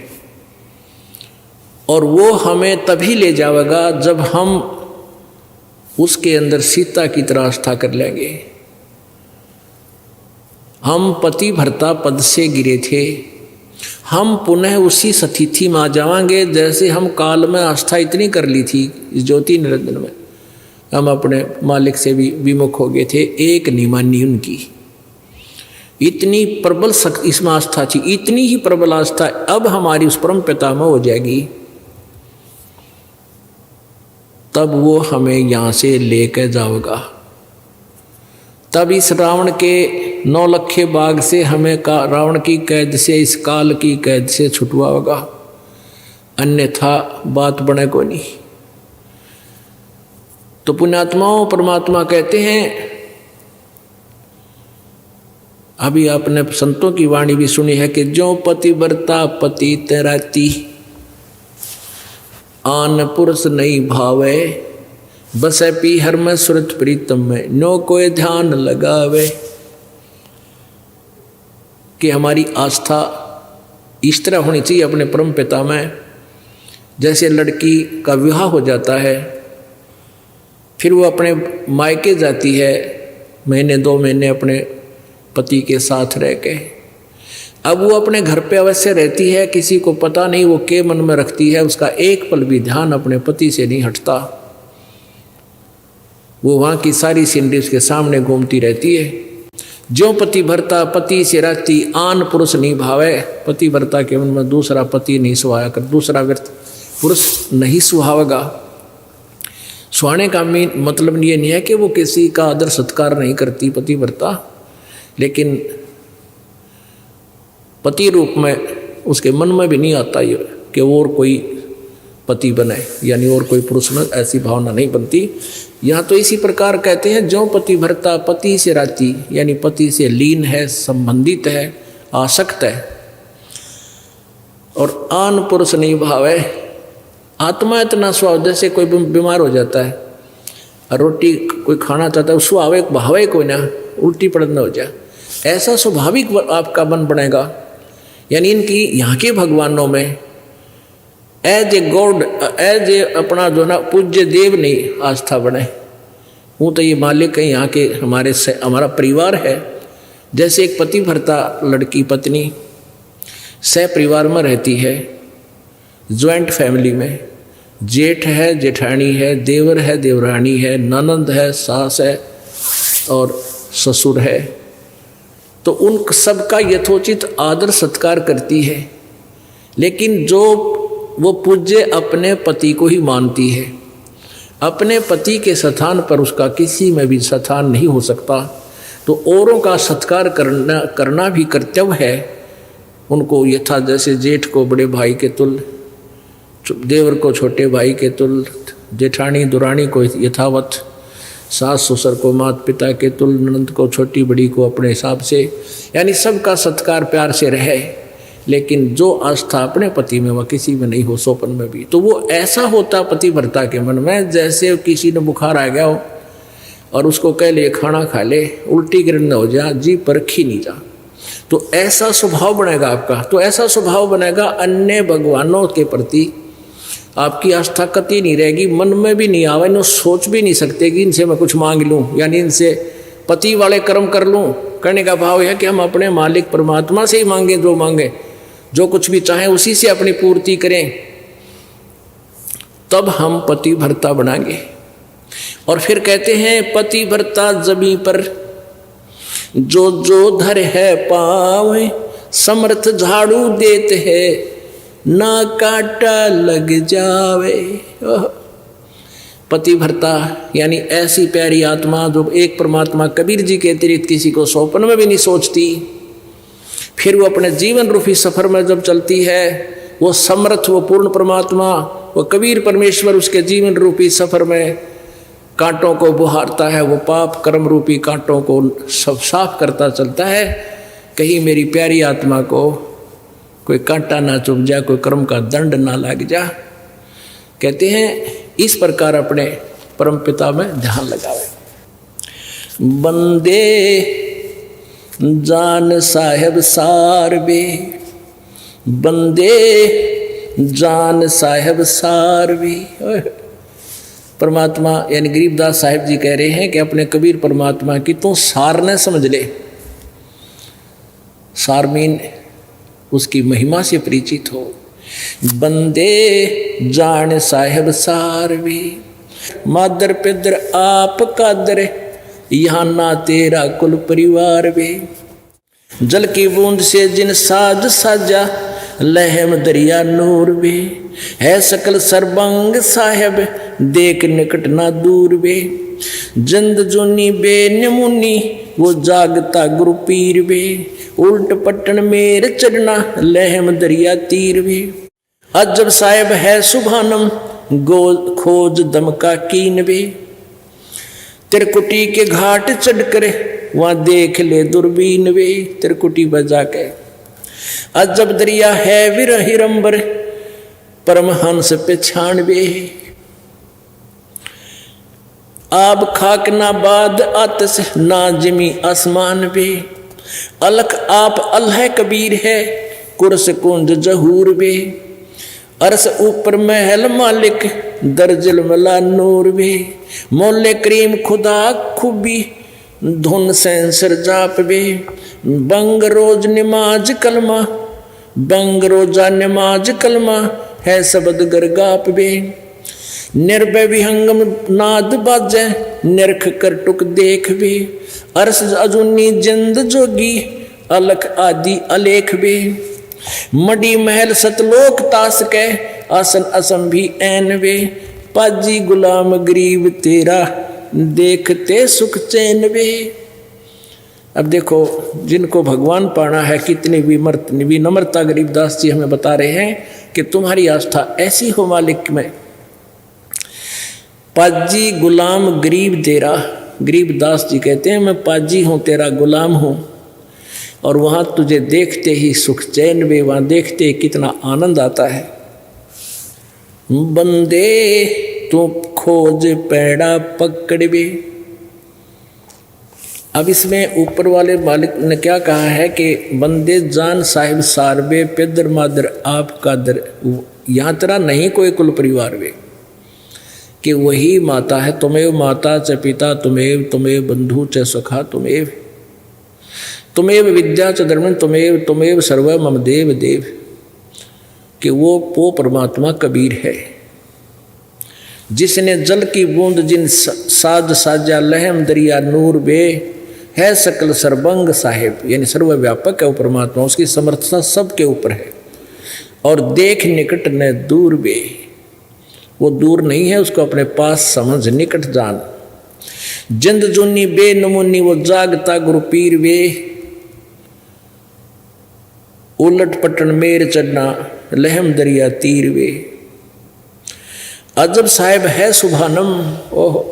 और वो हमें तभी ले जाएगा जब हम उसके अंदर सीता की तरह आस्था कर लेंगे। हम पति भर्ता पद से गिरे थे, हम पुनः उसी सतिथि में आ जाएंगे जैसे हम काल में आस्था इतनी कर ली थी इस ज्योति निरंजन में, हम अपने मालिक से भी विमुख हो गए थे, एक नहीं मानी उनकी। इतनी प्रबल शक्ति इसमें आस्था थी, इतनी ही प्रबल आस्था अब हमारी उस परम पिता में हो जाएगी, तब वो हमें यहाँ से लेकर जाओगा। तब इस रावण के 9 लखे बाग से हमें रावण की कैद से, इस काल की कैद से छुटवाओगा, अन्यथा बात बने को नहीं। तो पुण्यात्माओं, परमात्मा कहते हैं, अभी आपने संतों की वाणी भी सुनी है कि जो पति बरता पति तैराती, आन पुरुष नहीं भावे, बसे पी हर में सुरत प्रीतम में, नो कोई ध्यान लगावे। कि हमारी आस्था इस तरह होनी चाहिए अपने परम पिता में। जैसे लड़की का विवाह हो जाता है, फिर वो अपने मायके जाती है, महीने 2 महीने अपने पति के साथ रह के, अब वो अपने घर पे अवश्य रहती है, किसी को पता नहीं वो के मन में रखती है, उसका एक पल भी ध्यान अपने पति से नहीं हटता, वो वहाँ की सारी सीनरी उसके सामने घूमती रहती है। जो पति भरता पति से राती, आन पुरुष नहीं भावे, पति भरता के मन में दूसरा पति नहीं सुहाया कर, दूसरा पुरुष नहीं सुहावेगा। सुहाने का मतलब ये नहीं है कि वो किसी का आदर सत्कार नहीं करती पति भरता, लेकिन पति रूप में उसके मन में भी नहीं आता ये कि और कोई पति बने, यानी और कोई पुरुष में ऐसी भावना नहीं बनती। यहाँ तो इसी प्रकार कहते हैं, जो पति भरता पति से राती, यानी पति से लीन है, संबंधित है, आसक्त है, और आन पुरुष नहीं भावे। आत्मा इतना स्वभाव, जैसे कोई बीमार हो जाता है और रोटी कोई खाना चाहता है, स्वभाव भावे कोई ना, उल्टी पड़ना हो जाए, ऐसा स्वाभाविक आपका मन बनेगा। यानी इनकी यहाँ के भगवानों में as a god, as a अपना जो ना पूज्य देव नहीं आस्था बने। वो तो ये मालिक है, यहाँ के हमारा परिवार है। जैसे एक पति भरता लड़की पत्नी सह परिवार में रहती है, ज्वाइंट फैमिली में, जेठ है, जेठानी है, देवर है, देवरानी है, ननंद है, सास है और ससुर है, तो उन सबका यथोचित आदर सत्कार करती है। लेकिन जो वो पूज्य अपने पति को ही मानती है, अपने पति के स्थान पर उसका किसी में भी स्थान नहीं हो सकता, तो औरों का सत्कार करना भी कर्तव्य है उनको। यथा जैसे जेठ को बड़े भाई के तुल्य, देवर को छोटे भाई के तुल्य, जेठानी दुरानी को यथावत, सास ससुर को माता पिता के तुल्य, ननद को छोटी बड़ी को अपने हिसाब से, यानी सबका सत्कार प्यार से रहे। लेकिन जो आस्था अपने पति में वह किसी में नहीं हो, सोपन में भी, तो वो ऐसा होता पति भरता के मन में जैसे किसी ने बुखार आ गया हो और उसको कह ले खाना खा ले, उल्टी गिरन हो जा, जी परखी नहीं जा, तो ऐसा स्वभाव बनेगा आपका। तो ऐसा स्वभाव बनेगा अन्य भगवानों के प्रति आपकी आस्था कति नहीं रहेगी, मन में भी नहीं आवे, इन्हें सोच भी नहीं सकते कि इनसे मैं कुछ मांग लूँ, यानी इनसे पति वाले कर्म कर लूँ। करने का भाव है कि हम अपने मालिक परमात्मा से ही मांगे, जो मांगे, जो कुछ भी चाहें उसी से अपनी पूर्ति करें, तब हम पति भरता बनाएंगे। और फिर कहते हैं, पति भरता जमी पर जो जो धर है पावे, समर्थ झाड़ू देते हैं ना काटा लग जावे। पति भरता यानी ऐसी प्यारी आत्मा जो एक परमात्मा कबीर जी के अतिरिक्त किसी को सौंपन में भी नहीं सोचती, फिर वो अपने जीवन रूपी सफर में जब चलती है, वो समर्थ, वो पूर्ण परमात्मा, वो कबीर परमेश्वर उसके जीवन रूपी सफर में कांटों को बुहारता है, वो पाप कर्म रूपी कांटों को सब साफ करता चलता है। कहीं मेरी प्यारी आत्मा को कोई कांटा ना चुभ जा, कोई कर्म का दंड ना लग जा। कहते हैं इस प्रकार अपने परम पिता में ध्यान लगावे। बंदे जान साहेब सारबे, बंदे जान साहेब सारबे। परमात्मा यानी गरीबदास साहिब जी कह रहे हैं कि अपने कबीर परमात्मा की तो सार न समझ ले। सार मीन उसकी महिमा से परिचित हो। बंदे जान साहेब सार भी, मादर पिदर आप कादर, यहाँ ना तेरा कुल परिवार भी। जल की बूंद से जिन साज साजा, लहम दरिया नूर भी, है सकल सरबंग साहेब, देख निकट ना दूर वे। जिंद जुनी बेनमुनी, वो जागता गुरु पीर वे। उल्ट पट्टन मेर चढ़ना, लहम दरिया तीर वे। अजब साहेब है सुभानम, गो खोज दम का कीन वे। तिरकुटी के घाट चढ़कर, वहां देख ले दूरबीन वे। तिरकुटी बजा के अजब दरिया है विरहिरंबर, परमहंस पे छानवे। आब खाक ना बाद आतस, ना जमी आसमान वे। अलख आप अल्लाह कबीर है, कुर्स कुंज जहूर वे। अरस ऊपर महल मालिक, दर्जल मला नूर वे। मोले करीम खुदा खूबी, धुन सेंसर जाप वे। बंग रोज नमाज कलमा, बंग रोजा नमाज कलमा, है शब्द गरगाप वे। निर्भय विहंगम नाद बाजे, निरख कर टुक देख वे। अरस अजुनी जिंद जोगी, अलख आदि अलेख वे। मडी महल सतलोक तास के, आसन असम भी ऐन वे। पाजी गुलाम गरीब तेरा, देखते सुख चैन वे। अब देखो, जिनको भगवान पाना है कितनी विनम्रता गरीबदास जी हमें बता रहे हैं कि तुम्हारी आस्था ऐसी हो मालिक में। पाजी गुलाम गरीब तेरा, गरीबदास जी कहते हैं मैं पाजी हूँ, तेरा गुलाम हूँ। और वहाँ तुझे देखते ही सुख चैन वे, वहाँ देखते ही कितना आनंद आता है। बंदे तू खोज पैड़ा पकड़वे। अब इसमें ऊपर वाले मालिक ने क्या कहा है कि बंदे जान साहिब सारबे, पिदर मादर आप कादर। यहाँ तेरा नहीं कोई कुल परिवार वे, कि वही माता है। तुम्हें माता च पिता तुम्हें बंधु च सखा तुम्हें विद्या च धर्म तुम्हें सर्व मम देव देव। कि वो परमात्मा कबीर है, जिसने जल की बूंद जिन साज साजा, लहम दरिया नूर बे। है सकल सर्वंग साहिब, यानी सर्वव्यापक है वो परमात्मा, उसकी समर्थता सबके ऊपर है। और देख निकट न दूर बे, वो दूर नहीं है, उसको अपने पास समझ निकट जान। जिंद जुनी बे नमुनी, वो जागता गुरु पीर वे। उलट पटन मेर चढ़ना, लहम दरिया तीर वे। अजब साहिब है सुभानम, ओह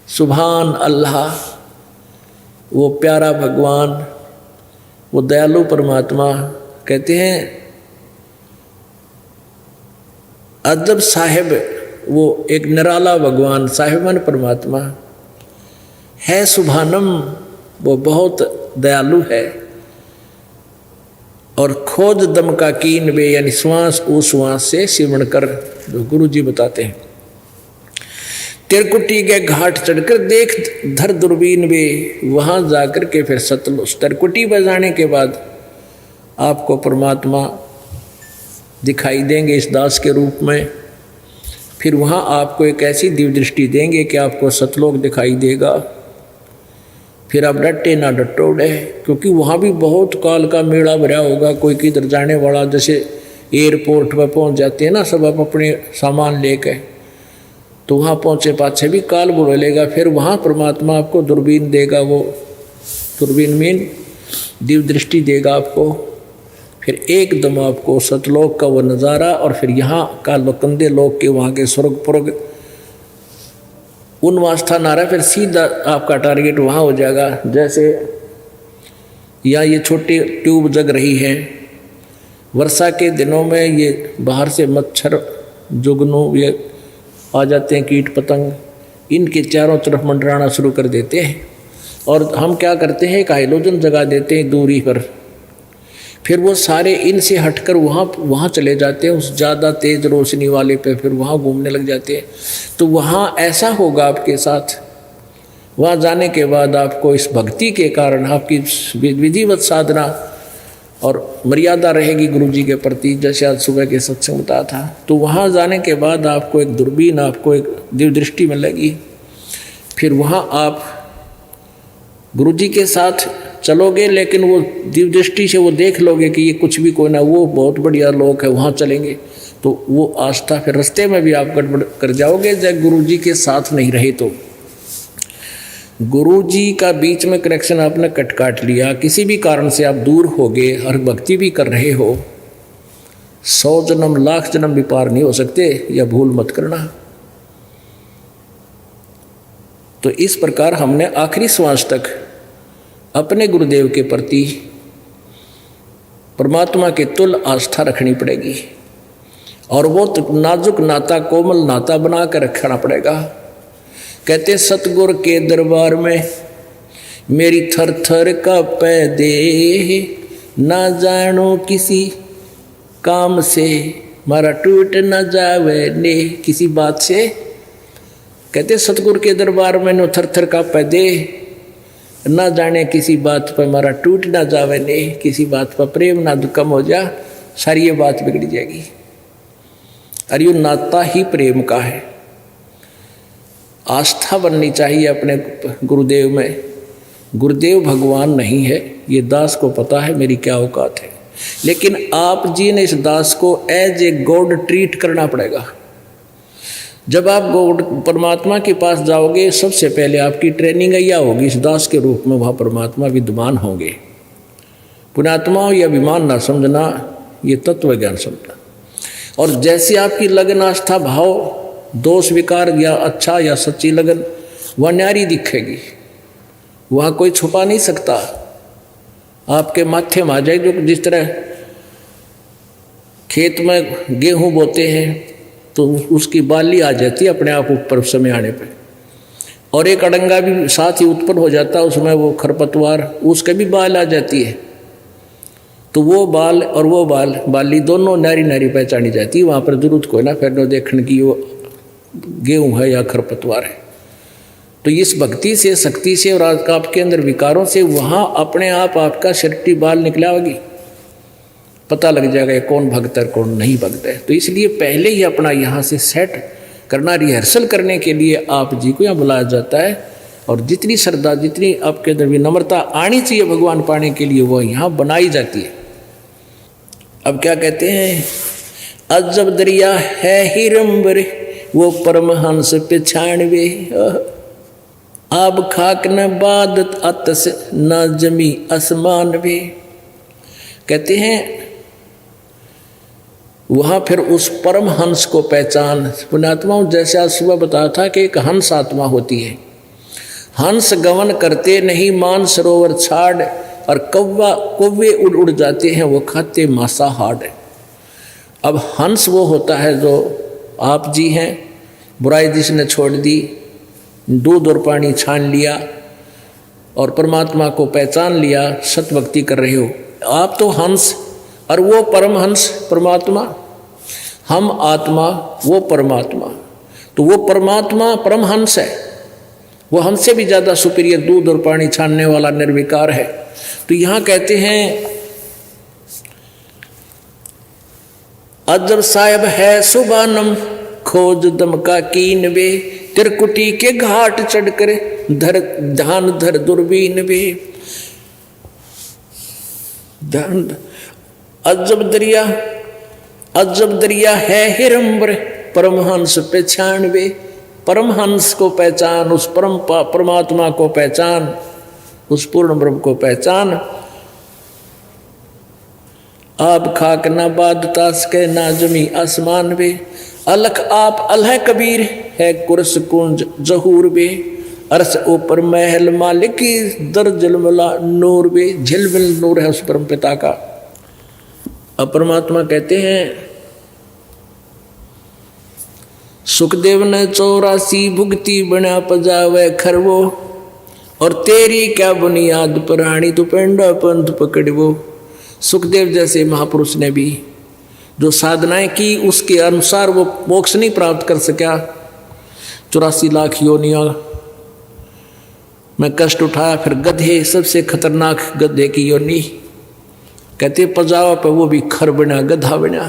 सुभान अल्लाह, वो प्यारा भगवान, वो दयालु परमात्मा। कहते हैं अजब साहिब, वो एक निराला भगवान, साहिबन परमात्मा है। सुभानम, वो बहुत दयालु है। और खोज दम का कीन वे, यानी श्वास उश्वास से सिमरण कर, जो गुरु जी बताते हैं। तिरकुटी के घाट चढ़कर देख धर दूरबीन वे, वहाँ जाकर के फिर सतलुज। तिरकुटी बजाने के बाद आपको परमात्मा दिखाई देंगे इस दास के रूप में। फिर वहाँ आपको एक ऐसी दिव्य दृष्टि देंगे कि आपको सतलोक दिखाई देगा। फिर आप डटे ना डटोड़े, क्योंकि वहाँ भी बहुत काल का मेला भरा होगा। कोई किधर जाने वाला, जैसे एयरपोर्ट पर पहुँच जाते हैं ना सब आप अपने सामान लेके, तो वहाँ पहुँचे पाछे भी काल बोलेगा। फिर वहाँ परमात्मा आपको दूरबीन देगा, वो दूरबीन मीन दिव्य दृष्टि देगा आपको। फिर एकदम आपको सतलोक का वो नज़ारा, और फिर यहाँ का लोकंदे लोक के वहाँ के स्वर्ग पुर्ग उन्वास्था नारा, फिर सीधा आपका टारगेट वहाँ हो जाएगा। जैसे यहाँ ये छोटी ट्यूब जग रही है, वर्षा के दिनों में ये बाहर से मच्छर जुगनू ये आ जाते हैं, कीट पतंग, इनके चारों तरफ मंडराना शुरू कर देते हैं। और हम क्या करते हैं, एक हाइड्रोजन जगा देते हैं दूरी पर, फिर वो सारे इनसे हटकर वहाँ चले जाते हैं, उस ज़्यादा तेज़ रोशनी वाले पे, फिर वहाँ घूमने लग जाते हैं। तो वहाँ ऐसा होगा आपके साथ, वहाँ जाने के बाद आपको इस भक्ति के कारण आपकी विधिवत साधना और मर्यादा रहेगी गुरु जी के प्रति, जैसे आज सुबह के सत्संग बताया था। तो वहाँ जाने के बाद आपको एक दूरबीन, आपको एक दिव्य दृष्टि मिलेगी। फिर वहाँ आप गुरु जी के साथ चलोगे, लेकिन वो दिव्य दृष्टि से वो देख लोगे कि ये कुछ भी कोई ना, वो बहुत बढ़िया लोग है, वहाँ चलेंगे। तो वो आस्था फिर रास्ते में भी आप गड़बड़ कर जाओगे जब गुरु जी के साथ नहीं रहे। तो गुरु जी का बीच में कनेक्शन आपने काट लिया, किसी भी कारण से आप दूर हो गए और भक्ति भी कर रहे हो, 100 जन्म लाख जन्म भी पार नहीं हो सकते, यह भूल मत करना। तो इस प्रकार हमने आखिरी श्वास तक अपने गुरुदेव के प्रति परमात्मा के तुल आस्था रखनी पड़ेगी, और वो नाजुक नाता, कोमल नाता बना कर रखना पड़ेगा। कहते सतगुर के दरबार में मेरी थर थर कांपे देह, ना जानो किसी काम से मारा टूट न जावे ने, किसी बात से। कहते सतगुर के दरबार में नो थर थर कांपे देह, ना जाने किसी बात पर मारा टूट ना जावे ने, किसी बात पर प्रेम ना कम हो जा, सारी ये बात बिगड़ जाएगी। और ये नाता ही प्रेम का है। आस्था बननी चाहिए अपने गुरुदेव में। गुरुदेव भगवान नहीं है, ये दास को पता है मेरी क्या औकात है, लेकिन आप जी ने इस दास को एज ए गॉड ट्रीट करना पड़ेगा। जब आप गॉड परमात्मा के पास जाओगे, सबसे पहले आपकी ट्रेनिंग यह होगी, इस दास के रूप में वहाँ परमात्मा विद्यमान होंगे। पुण्यात्मा हो या अभिमान ना समझना, ये तत्व ज्ञान समझना। और जैसे आपकी लगन, आस्था, भाव, दोष विकार या अच्छा या सच्ची लगन वह न्यारी दिखेगी, वहाँ कोई छुपा नहीं सकता। आपके माथे में आ जाए, जो जिस तरह खेत में गेहूं बोते हैं तो उसकी बाली आ जाती है अपने आप ऊपर समय आने पे, और एक अड़ंगा भी साथ ही उत्पन्न हो जाता है, उसमें वो खरपतवार, उसके भी बाल आ जाती है। तो वो बाल और वो बाली दोनों नारी नारी पहचानी जाती है। वहाँ पर जरूरत कोई ना फिर देखने की वो गेहूं है या खरपतवार है। तो इस भक्ति से, शक्ति से और आपके अंदर विकारों से वहाँ अपने आप आपका शक्ति बाल निकला होगी, पता लग जाएगा कौन भक्त है कौन नहीं भक्त है। तो इसलिए पहले ही अपना यहाँ से सेट करना, रिहर्सल करने के लिए आप जी को यहाँ बुलाया जाता है। और जितनी श्रद्धा, जितनी आपके अंदर विनम्रता आनी चाहिए भगवान पाने के लिए, वो यहाँ बनाई जाती है। अब क्या कहते हैं, अजब दरिया है हिरंबर वो परमहंस पिछाणवे, आब खाक न बादत अतस न जमी आसमान वे। कहते हैं वहाँ फिर उस परम हंस को पहचान। पुण्यात्माओं, जैसे आज सुबह बताया था कि एक हंस आत्मा होती है। हंस गमन करते नहीं मान सरोवर छाड़, और कौवे उड़ उड़ जाते हैं वो खाते मांसाहार। अब हंस वो होता है जो आप जी हैं, बुराई जिसने छोड़ दी, दूध और पानी छान लिया और परमात्मा को पहचान लिया, सतभक्ति कर रहे हो आप, तो हंस। और वो परमहंस परमात्मा, हम आत्मा, वो परमात्मा। तो वो परमात्मा परमहंस है, वो हमसे भी ज़्यादा सुपीरियर, दूध और पानी छानने वाला निर्विकार है। तो यहाँ कहते हैं अजब साहिब है सुबानम खोज दम का कीन वे, तिरकुटी के घाट चढ़कर धर ध्यान धर दूरबीन वे। अजब दरिया है हिरंबर परमहंस पहचान वे। परमहंस को पहचान, उस परमात्मा को पहचान, उस पूर्ण ब्रह्म को पहचान। आप खाक ना बादतास के ना जमी आसमान वे, अलख आप अलह कबीर है कुर्स कुंज जहूर वे, अरस ऊपर महल मालिक दर जलमला नूर वे। झिलमिल नूर है उस परम पिता का। अब परमात्मा कहते हैं सुखदेव ने 84 भुगती बना पजावे खरवो, और तेरी क्या बुनियाद प्राणी तू पेंडा पंथ पकड़वो। सुखदेव जैसे महापुरुष ने भी जो साधनाएं की उसके अनुसार वो मोक्ष नहीं प्राप्त कर सका। 84 लाख योनियां में कष्ट उठाया। फिर गधे, सबसे खतरनाक गधे की योनि, कहते पजावा पे वो भी खर बना, गधा बना।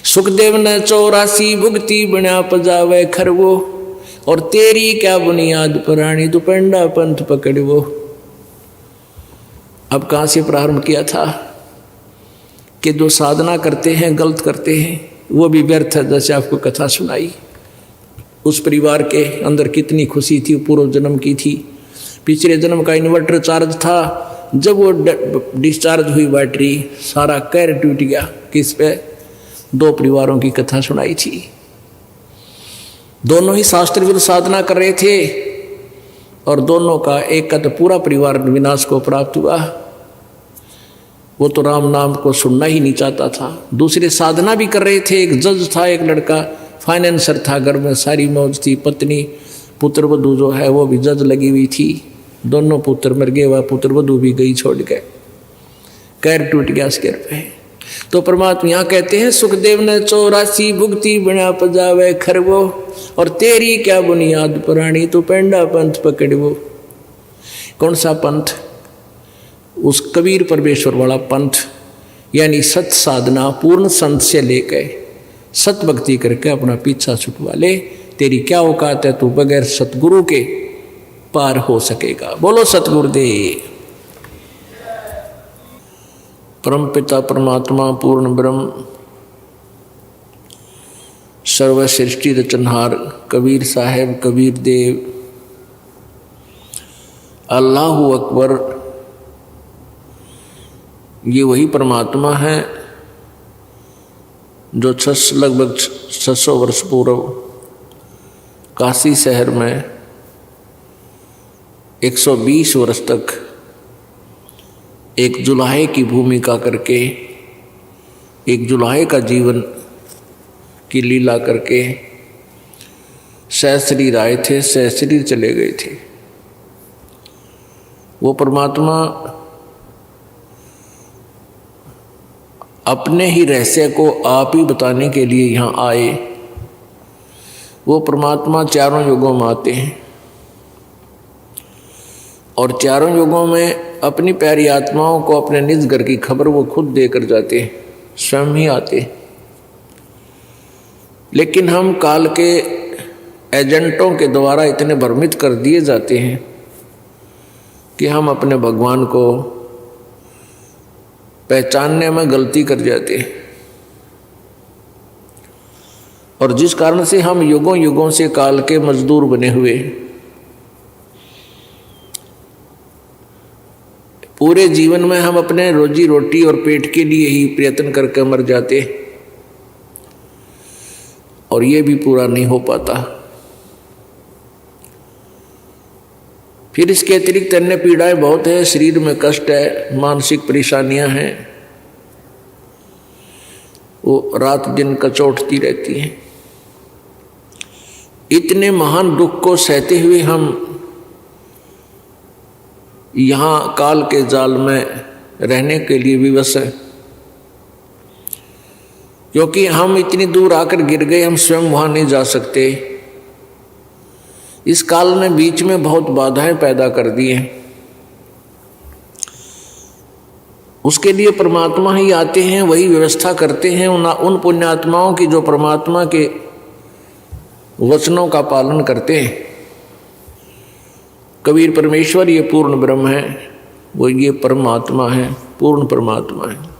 सुखदेव ने 84 भुगती बना, पजावे खर वो, और तेरी क्या बुनियाद पुरानी, तू पेंडा पंथ पकड़ वो। अब कहाँ से प्रारंभ किया था कि जो साधना करते हैं गलत करते हैं वो भी व्यर्थ है। जैसे आपको कथा सुनाई, उस परिवार के अंदर कितनी खुशी थी, पूर्व जन्म की थी, पिछले जन्म का इन्वर्टर चार्ज था। जब वो डिस्चार्ज हुई बैटरी, सारा कैर टूट गया। किस पे? 2 परिवारों की कथा सुनाई थी। दोनों ही शास्त्र विरुद्ध साधना कर रहे थे और दोनों का एक का तो पूरा परिवार विनाश को प्राप्त हुआ। वो तो राम नाम को सुनना ही नहीं चाहता था। दूसरे साधना भी कर रहे थे। एक जज था, एक लड़का फाइनेंसर था, घर में सारी मौज थी, पत्नी पुत्र वधू जो है वो भी जज लगी हुई थी। दोनों पुत्र मर गए, वह पुत्र वधू भी गई छोड़ के, कैर टूट गया सिर पे। तो परमात्मा यहाँ कहते हैं सुखदेव ने 84 भुगती बना, पजावे खर वो, और तेरी क्या बुनियाद पुरानी, तू पेंडा पंथ पकड़ वो। कौन सा पंथ? उस कबीर परमेश्वर वाला पंथ, यानी सत साधना पूर्ण संत से लेकर सत भक्ति करके अपना पीछा छुटवा ले। तेरी क्या औकात है, तू बगैर सतगुरु के पार हो सकेगा। बोलो सतगुरुदेव। परम पिता परमात्मा पूर्ण ब्रह्म सर्व सृष्टि रचनहार कबीर साहेब, कबीर देव, अल्लाहु अकबर, ये वही परमात्मा है जो लगभग 600 वर्ष पूर्व काशी शहर में 120 वर्ष तक एक जुलाहे की भूमिका करके, एक जुलाहे का जीवन की लीला करके सहशरीर आए थे, सहशरीर चले गए थे। वो परमात्मा अपने ही रहस्य को आप ही बताने के लिए यहाँ आए। वो परमात्मा चारों युगों में आते हैं और चारों युगों में अपनी प्यारी आत्माओं को अपने निज घर की खबर वो खुद देकर जाते हैं, स्वयं ही आते। लेकिन हम काल के एजेंटों के द्वारा इतने भ्रमित कर दिए जाते हैं कि हम अपने भगवान को पहचानने में गलती कर जाते हैं, और जिस कारण से हम युगों युगों से काल के मजदूर बने हुए पूरे जीवन में हम अपने रोजी रोटी और पेट के लिए ही प्रयत्न करके मर जाते, और ये भी पूरा नहीं हो पाता। फिर इसके अतिरिक्त अन्य पीड़ाएं बहुत है, शरीर में कष्ट है, मानसिक परेशानियां हैं, वो रात दिन कचोटती रहती हैं। इतने महान दुख को सहते हुए हम यहाँ काल के जाल में रहने के लिए विवश है, क्योंकि हम इतनी दूर आकर गिर गए, हम स्वयं वहाँ नहीं जा सकते। इस काल ने बीच में बहुत बाधाएं पैदा कर दी हैं। उसके लिए परमात्मा ही आते हैं, वही व्यवस्था करते हैं उन पुण्यात्माओं की जो परमात्मा के वचनों का पालन करते हैं। कबीर परमेश्वर ये पूर्ण ब्रह्म है, वो ये परमात्मा है, पूर्ण परमात्मा है।